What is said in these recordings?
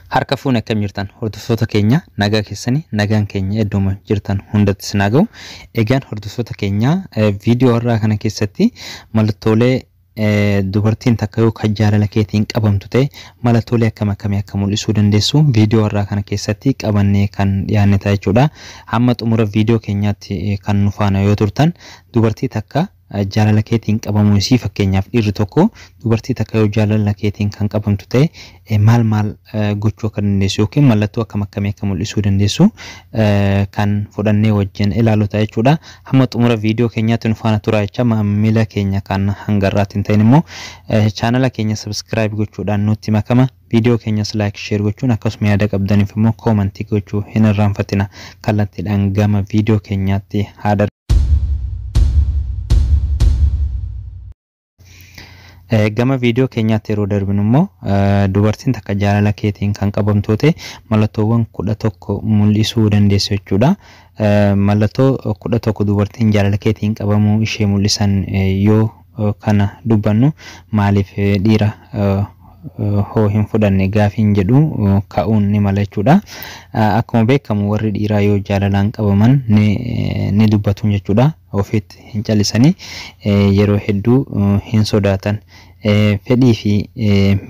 Harka fuune akkam jirtan hordoftoota keenya nagaa keessanii nagaan keenya iddoo jirtan hundatti sinaga'u. Egaan hordoftoota keenya viidiyoo irraa kana keessatti mallattoolee dubartiin takka yoo kan jaalala keetiin qabamtu ta'e mallattoolee akkamii akka mul'isuu dandeessu viidiyoo irraa kana keessatti qabannee kan dhiyaanne ta'a jechuudha. Hamma xumura viidiyoo keenyaatti kan nu faana yoo turtan dubartii takka jaalala keetiin qabamuu isii fakkeenyaaf dhiirri tokko dubartii takka yoo jaalala keetiin kan qabamtu ta'e maal gochuu akka dandeessu yookiin mallattoo akkamii akka mul'isuu dandeessu kan fudhannee wajjin ilaalu ta'a jechuudha. Hamma xumura viidiyoo keenyaatti nu faana turaa jecha maamila keenya kan hangarraatti hin ta'in immoo chaanala keenya subscribe gochuudhaan nutti makama. Viidiyoo keenyas like share gochuun akkasuma yaada qabdaniif immoo comment gochuu hin irraanfatina. Kallattiidhaan gama viidiyoo keenyaatti haadha. Gama viidiyoo keenyaatti yeroo darbinu immoo dubartiin takka jaalala keetiin kan qabamtu ta'e mallattoowwan 11 mul'isuu dandeessu jechuudha. Mallattoo 11 dubartiin jaalala keetiin qabamuu ishee mul'isan yoo kana dubbannu maaliif dhiira hoo hin fudhanne gaafiin jedhu ka'uun ni mala jechuudha. Akkuma beekamu warri dhiiraa yoo jaalalaan qabaman ni dubbatu jechuudha. Ofiitti hin callisanii yeroo hedduu hin sodaatan. Fedhii fi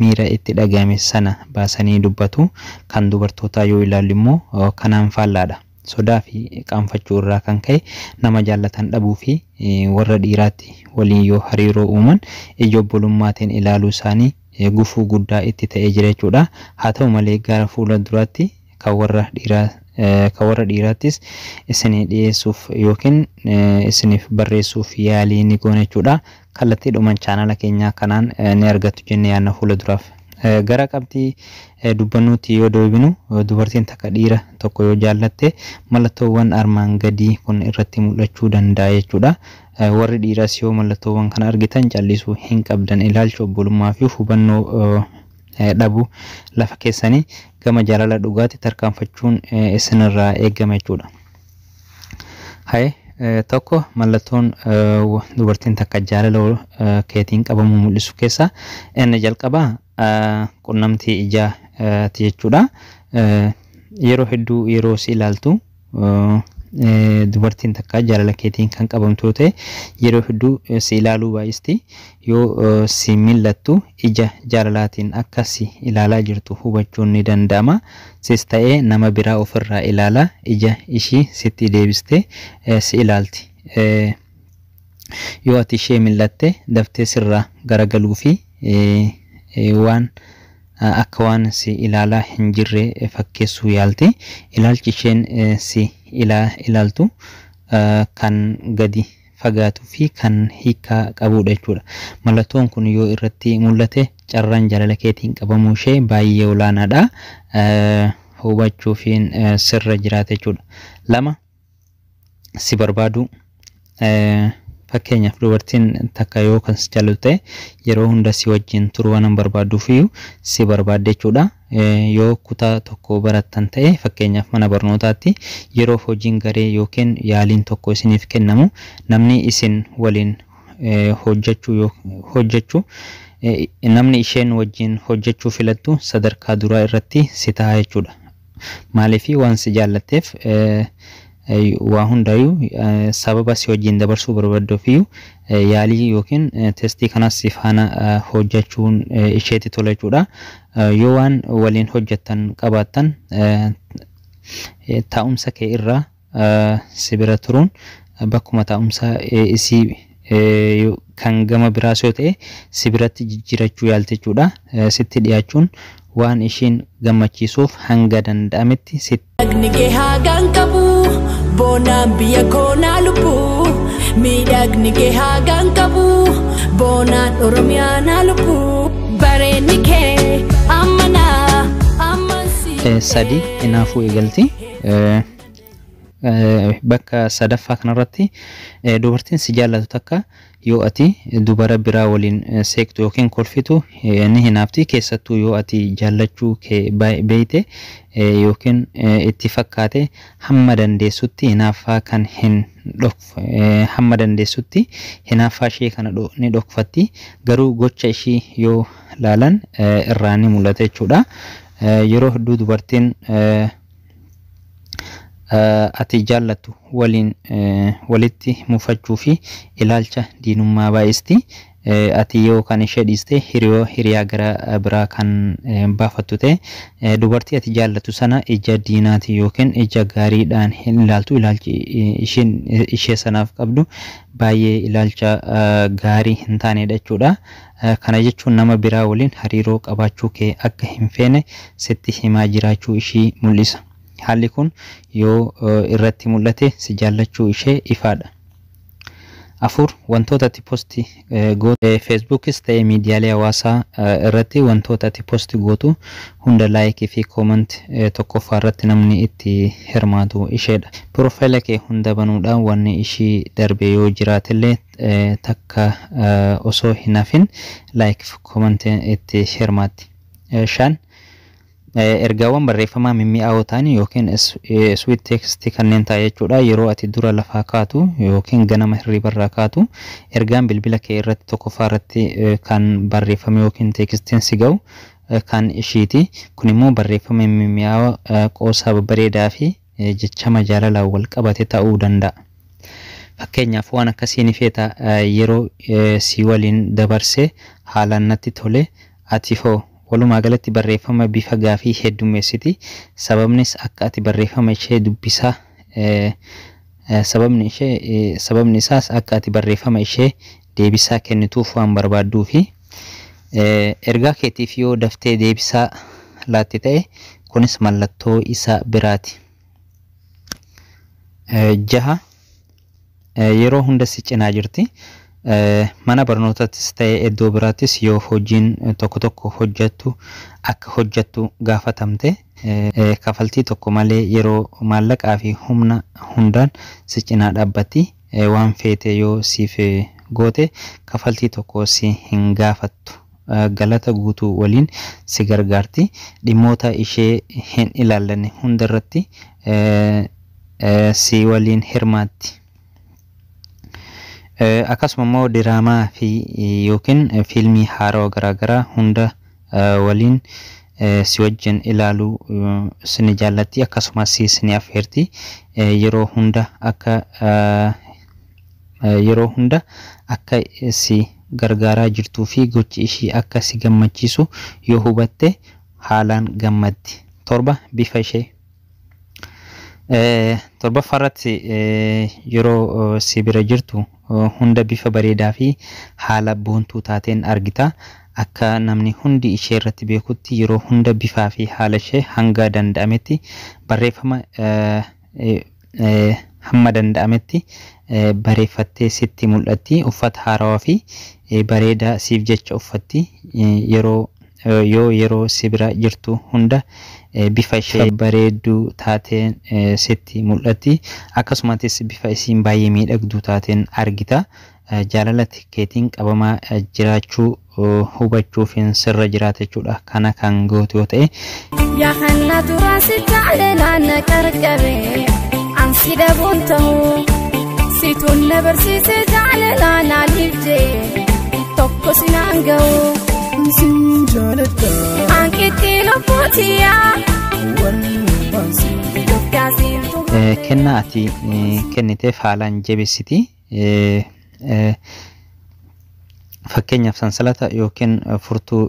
miira itti dhagahame sana baasanii dubbatu. Kan dubartootaa yoo ilaallu immoo kanaan faallaadha. Sodaa fi qaanfachuu irraa kan ka'e nama jaallatan dhabuu fi warra dhiiraatti waliin yoo hariiroo uuman ija obbolummaatiin ilaaluu isaanii gufuu guddaa itti ta'ee jira jechuudha. Haa ta'u malee gara fuula duraatti kan warra dhiiraattis isinii dhiyeessuuf yookiin isiniif barreessuuf yaalii ni goona jechuudha. Kallattiidhumaan chaanala keenyaa kanaan ni argattu jennee yaadna fuula duraaf. Gara qabxii dubbannuutti yoo deebinu dubartiin takka dhiira tokko yoo jaallatte mallattoowwan armaan gadii kun irratti mul'achuu danda'a jechuudha. Warri dhiiraas yoo mallattoowwan kana argitan callisuu hin qabdan. Ilaalcha obbolummaa fi hubannoo dhabu lafa keessanii gama jaalala dhugaatti tarkaanfachuun isinirraa eegama jechuudha. Tokko mallattoon dubartiin takka jaalala keetiin qabamuu mul'isu keessaa inni jalqabaa qunnamtii ijaati jechuudha. Yeroo hedduu yeroo si ilaaltu dubartiin takka jaalala keetiin kan qabamtu ta'e yeroo hedduu si ilaaluu baay'isti. Yoo si mil'attu ija jaalalaatiin akka si ilaalaa jirtu hubachuun ni danda'ama. Sis ta'ee nama biraa ofirraa ilaala ija ishii sitti deebiste si ilaalti. Yoo ati ishee mil'atte daftee sirraa garagaluu fi waan akka waan si ilaalaa hin jirre fakkeessuu yaalti. Ilaalchi isheen si ilaaltu kan gadi fagaatu fi kan hiikaa qabudha jechuudha. Mallattoon kun yoo irratti mul'ate carraan jaalala keetiin qabamuu ishee baay'ee olaanaadha. Hubachuufiin sirra jiraata jechuudha. 2 si barbaadu. Fakkeenyaaf dubartiin takka yoo kan si jaallattu ta'e yeroo hunda si wajjin turuu waan barbaaduuf si barbaadde jechuudha. Yoo kutaa tokko barattan ta'e fakkeenyaaf mana barnootaatti yeroo hojiin garee yookiin yaaliin tokko isiniif kennamu namni isin waliin hojjechuu namni isheen wajjin hojjechuu filattu sadarkaa duraa irratti si ta'a jechuudha. Maaliif waan si jaallatteef waa hundayyuu sababa si wajjin dabarsuu barbaadduuf yaalii yookiin testii kanas si faana hojjechuun isheetti tola jechuudha. Yoo waan waliin hojjettan qabaattan taa'umsa kee irraa si bira turuun bakkuma taa'umsa isii kan gama biraas yoo ta'e si biratti jijjiirachuu yaalti jechuudha. Sitti dhiyaachuun waan ishiin gammachiisuuf hanga danda'ametti Bonaan biyya koonaa lubbuu miidhagni kee hagaan qabu bonaan oromiyaa naa lubbuu bareenni kee ammanaa ammansi. 3 inaafuu eegalti. Bakka sadaffaa kanarratti dubartiin si jaallatu takka yoo ati dubara biraa waliin seektu yookiin kolfitu ni hinaafti. Keessattuu yoo ati jaallachuu kee beeyte yookiin itti fakkaate hamma dandeessutti hinaaffaa kan hin hamma dandeessutti hinaaffaa ishee kana ni dhokfatti. Garuu gocha ishii yoo laalan irraa ni mul'ata jechuudha. yeroo hedduu dubartiin ati jaallattu walitti mufachuu fi ilaalcha diinummaa baay'isti. Ati yoo kan ishee dhiiste hiriyaa gara biraa kan baafattu ta'e dubartii ati jaallattu sana ija diinaati yookiin ija gaariidhaan hin ilaaltu. Ilaalchi ishee sanaaf qabdu baay'ee ilaalcha gaarii hin taanedha jechuudha. Kana jechuun nama biraa waliin hariiroo qabaachuu kee akka hin feene sitti himaa jiraachuu ishii mul'isa. Haalli kun yoo irratti mul'ate si jaallachuu ishee ifaadha. Afur wantoota ati posti gootu Facebookis ta'e miidiyaalee hawaasaa irratti wantoota ati posti gootu hunda laayikii fi kooment tokkoffaa irratti namni itti hirmaatu isheedha. Profaayila kee hunda banuudhaan wanni ishii darbe yoo jiraatillee takka osoo hin hafin laayikii fi kooment itti hirmaatti. 5 ergaawwan barreeffamaa mimmi'aawoo ta'anii yookiin sweet text kanneen ta'e jechuudha. Yeroo ati dura lafaa kaatu yookiin ganama hirribarraa kaatu ergaan bilbila kee irratti tokkoffaa irratti kan barreeffame yookiin tekstiin si ga'u kan ishiiti. Kun immoo barreeffama mimmi'aawoo qoosaa babbareedaa fi jechama jaalalaan wal qabate ta'uu danda'a. Fakkeenyaaf waan akkasii ni feeta yeroo si waliin dabarse haalaan natti tole ati hoo walumaa galatti barreeffama bifa gaafii heddummeessiti. Sababnis akka ati barreeffama ishee dubbisaa sababni isaas akka ati barreeffama ishee deebisaa kennituuf waan barbaaduu fi ergaa keetiif yoo daftee deebisaa laatti ta'e kunis mallattoo isa biraati. 6 yeroo hunda si cinaa jirti. Mana barnootaattis ta'e iddoo biraattis yoo hojiin tokko hojjettu akka hojjettu gaafatamte kafaltii tokko malee yeroo maallaqaa fi humna hundaan si cinaa dhaabbatti. Waan feete yoo siif goote kafaltii tokko si hin gaafattu. Galata guutuu waliin si gargaarti. Dhimmoota ishee hin ilaallanne hunda irratti si waliin hirmaatti. Akkasuma immoo diraamaa fi yookiin fiilmii haarawaa garaagaraa hunda waliin si wajjin ilaaluu si jaallatti. Akkasumas si affeerti. Yeroo hunda akka si gargaaraa jirtuu fi gochi ishii akka si gammachiisu yoo hubatte haalaan gammaddi. 7 bifa ishee. Torbaffaarratti yeroo si bira jirtu hunda bifa bareedaa fi haala boontuu taateen argita. Akka namni hundi ishee irratti beekutti yeroo hunda bifaa fi haala ishee hanga danda'ametti barreeffama hamma danda'ametti bareeffattee sitti mul'atti. Uffata haarawaa fi bareedaa siif jecha uffatti. Yeroo si bira jirtu hunda bifa ishee bareedduu taateen sitti mul'atti. Akkasumas bifa isiin baay'ee miidhagduu taateen argita. Jaalala keetiin qabamaa jiraachuu hubachuuf sirra jiraata jechuudha. Kana kan gootu yoo ta'e yahanna dura si jaalaan qarqabe ansi dhabuun ta'u situn na barsiise jaalaan alifjee tokko sinaan ga'u sin jaalata ankitti lubbuutiyaa kennaa ati kenniteef haalaan jabeessiti. Fakkeenyaaf sansalata yookiin furtuu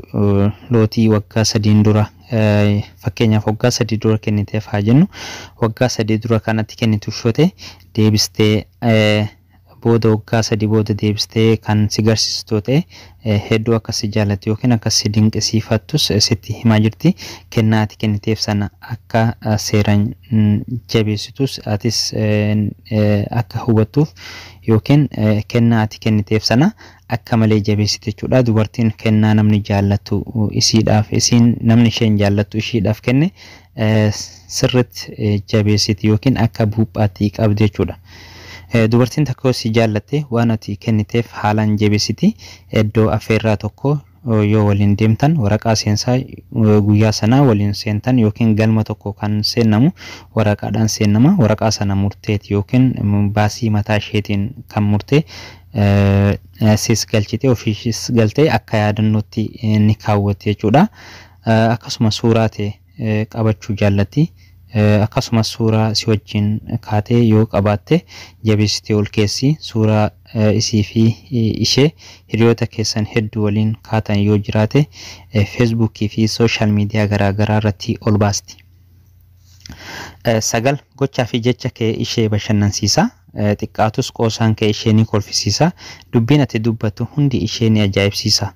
lootii waggaa 3 dura fakkeenyaaf waggaa 3 dura kenniteef haa jennu. Waggaa 3 dura kanatti kennituuf yoo ta'e deebistee booda waggaa 3 booda deebistee kan si garsiistu ta'e hedduu akka si jaallatu yookiin akka si dinqisiifattus sitti himaa jirti. Kennaa ati kenniteef sana akka seeraan jabeessitus atis akka hubattuuf yookiin kennaa ati kenniteef sana akka malee jabeessite jechuudha. Dubartiin kennaa namni jaallatu isiidhaaf namni isheen jaallattu ishiidhaaf kenne sirriitti jabeessiti yookiin akka buuphaatti qabdi jechuudha. Dubartiin tokko si jaallatte waan ati kenniteef haalaan jabeessiti. Iddoo affeerraa tokko yoo waliin deemtan waraqaa seensaa guyyaa sanaa waliin seentan yookiin galma tokko kan seennamu waraqaadhaan seennama. Waraqaa sana murteeti yookiin baasii mataa isheetiin kan murtee sis galchite ofiishis galtee akka yaadannootti ni kaawwatti jechuudha. akkasuma suuraa ta'e qabachuu jaallatti. Akkasuma suuraa si wajjin kaatee yoo qabaatte jabeessitee ol keessi suuraa isii fi ishee hiriyoota keessan hedduu waliin kaatan yoo jiraate Facebook fi social media garaagaraa irratti ol baasti. Sagal gochaa fi jecha kee ishee bashannansiisa. Xiqqaatus qoosaan kee ishee ni kolfisiisa. Dubbiin ati dubbattu hundi ishee ni ajaa'ibsiisa.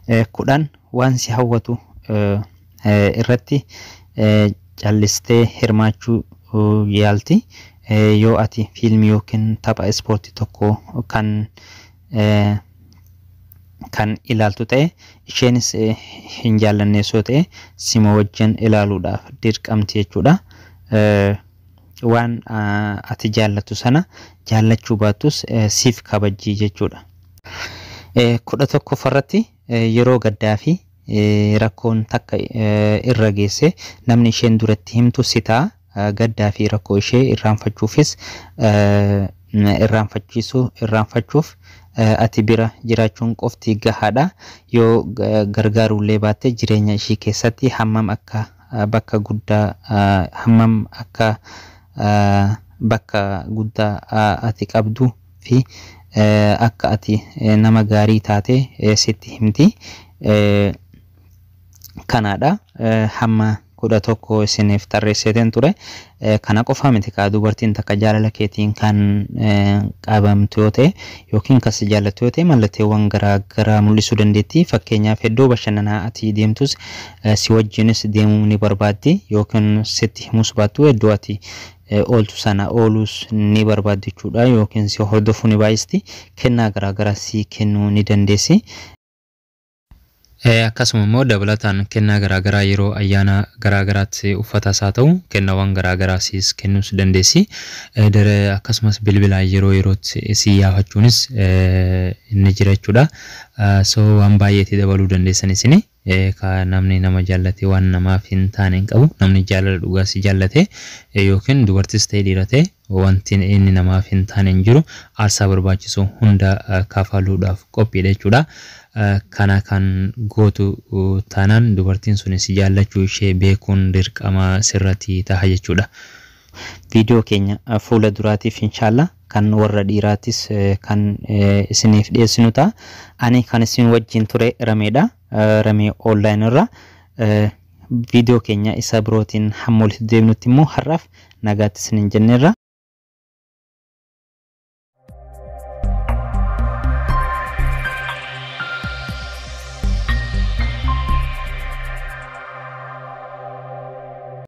10 waan si hawwatu irratti callistee hirmaachuu yaalti. Yoo ati fiilmii yookiin tapha ispoortii tokko kan ilaaltu ta'e isheenis hin jaallanne soo ta'e sima wajjin ilaaluudhaaf dirqamti jechuudha. Waan ati jaallattu sana jaallachuu baattus siif kabajjii jechuudha. 11 farratti yeroo gaddaa fi rakkoon takka irra geesse namni isheen duratti himtu si ta'a. Gaddaa fi rakkoo ishee irraanfachuuf ati bira jiraachuun qofti gahaadha. Yoo gargaaruullee baatte jireenya ishee keessatti hammam akka bakka guddaa ati qabdu fi akka ati nama gaarii taate sitti himti. Kanaadha hamma 11 isiniif tarreesseen ture. Kana qofa miti kaa dubartiin takka jaalala keetiin kan qabamtu yoo ta'e yookiin kan si jaallattu yoo ta'e mallatteewwan garaagaraa mul'isuu dandeetti. Fakkeenyaaf iddoo bashannanaa ati deemtus si wajjinis deemuu ni barbaaddi yookiin sitti himus baattu iddoo ati ooltu sana oolus ni barbaaddi jechuudha yookiin si hordofuu ni baay'isti. Kennaa garaagaraa si kennuu ni dandeessi. Akkasuma immoo dabalataan kennaa garaagaraa yeroo ayyaana garaagaraatti uffatas haa ta'u kennaawwan garaagaraa siis kennuus dandeessi. Akkasumas bilbilaa yerootti si yaafachuunis inni jira jechuudha. So waan baay'eetti dabaluu dandeessan isini. Ka namni nama jaallate waan namaaf hin taane hin qabu. Namni jaalala dhugaa si jaallate yookiin dubartis ta'e dhiira ta'e wanti inni namaaf hin taane hin jiru. Aarsaa barbaachisu hunda kafaluudhaaf qophiidha jechuudha. Kana kan gootu taanaan dubartiin sun si jaallachuu ishee beekuun dirqama sirratti ta'a jechuudha. Viidiyoo keenya fuula duraatiif inshallah kan warra dhiiraatis kan isiniif dhiyeessinu ta'a. Ani kan isin wajjin ture Rameedha. Ramee online irra viidiyoo keenya isa birootiin hamma walitti deebinutti immoo har'aaf nagaatti isinin jenneerra.